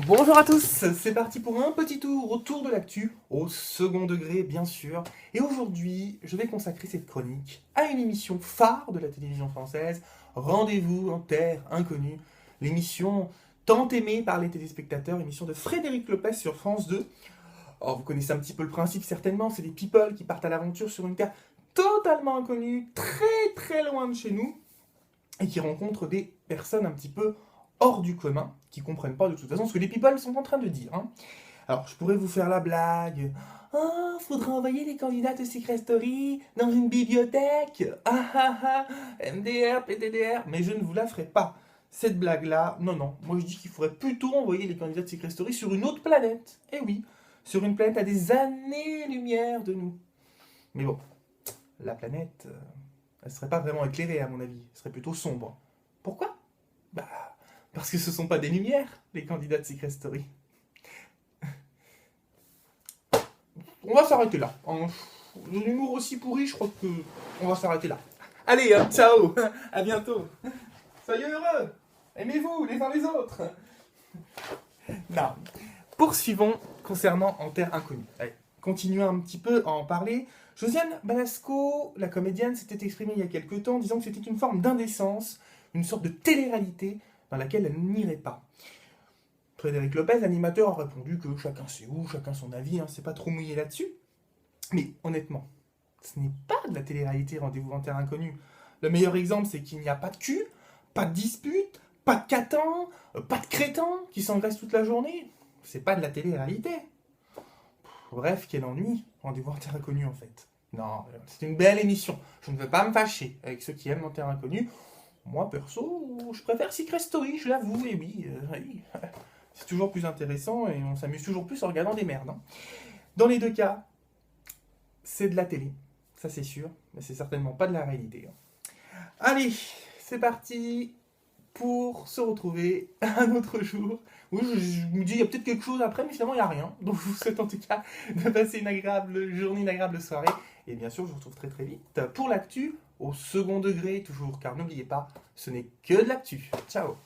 Bonjour à tous, c'est parti pour un petit tour autour de l'actu, au second degré bien sûr. Et aujourd'hui, je vais consacrer cette chronique à une émission phare de la télévision française, Rendez-vous en Terre Inconnue, l'émission tant aimée par les téléspectateurs, émission de Frédéric Lopez sur France 2. Alors vous connaissez un petit peu le principe certainement, c'est des people qui partent à l'aventure sur une terre totalement inconnue, très très loin de chez nous, et qui rencontrent des personnes un petit peu hors du commun, qui comprennent pas de toute façon ce que les people sont en train de dire. Hein. Alors, je pourrais vous faire la blague. Ah, faudra envoyer les candidats de Secret Story dans une bibliothèque. Ah ah ah, MDR, PTDR. Mais je ne vous la ferai pas. Cette blague-là, non, non. Moi, je dis qu'il faudrait plutôt envoyer les candidats de Secret Story sur une autre planète. Eh oui, sur une planète à des années-lumière de nous. Mais bon, la planète, elle serait pas vraiment éclairée, à mon avis. Elle serait plutôt sombre. Pourquoi? Bah, parce que ce sont pas des lumières, les candidats de Secret Story. On va s'arrêter là. L'humour aussi pourri, je crois que on va s'arrêter là. Allez, ciao, à bientôt. Soyez heureux, aimez-vous les uns les autres. Non, poursuivons concernant En Terre Inconnue. Allez, continuons un petit peu à en parler. Josiane Balasco, la comédienne, s'était exprimée il y a quelques temps, disant que c'était une forme d'indécence, une sorte de télé-réalité dans laquelle elle n'irait pas. Frédéric Lopez, l'animateur, a répondu que chacun sait où, chacun son avis, c'est pas trop mouillé là-dessus. Mais honnêtement, ce n'est pas de la télé-réalité Rendez-vous en Terre Inconnue. Le meilleur exemple, c'est qu'il n'y a pas de cul, pas de dispute, pas de catans, pas de crétins qui s'engraissent toute la journée. C'est pas de la télé-réalité. Bref, quel ennui, Rendez-vous en Terre Inconnue en fait. Non, c'est une belle émission. Je ne veux pas me fâcher avec ceux qui aiment En Terre Inconnue. Moi, perso, je préfère Secret Story, je l'avoue, et oui, oui. C'est toujours plus intéressant et on s'amuse toujours plus en regardant des merdes. Hein. Dans les deux cas, c'est de la télé, ça c'est sûr, mais c'est certainement pas de la réalité. Hein. Allez, c'est parti pour se retrouver un autre jour. Oui, je me dis, il y a peut-être quelque chose après, mais finalement, il n'y a rien. Donc, je vous souhaite en tout cas de passer une agréable journée, une agréable soirée. Et bien sûr, je vous retrouve très très vite pour l'actu, au second degré toujours, car n'oubliez pas, ce n'est que de l'actu. Ciao.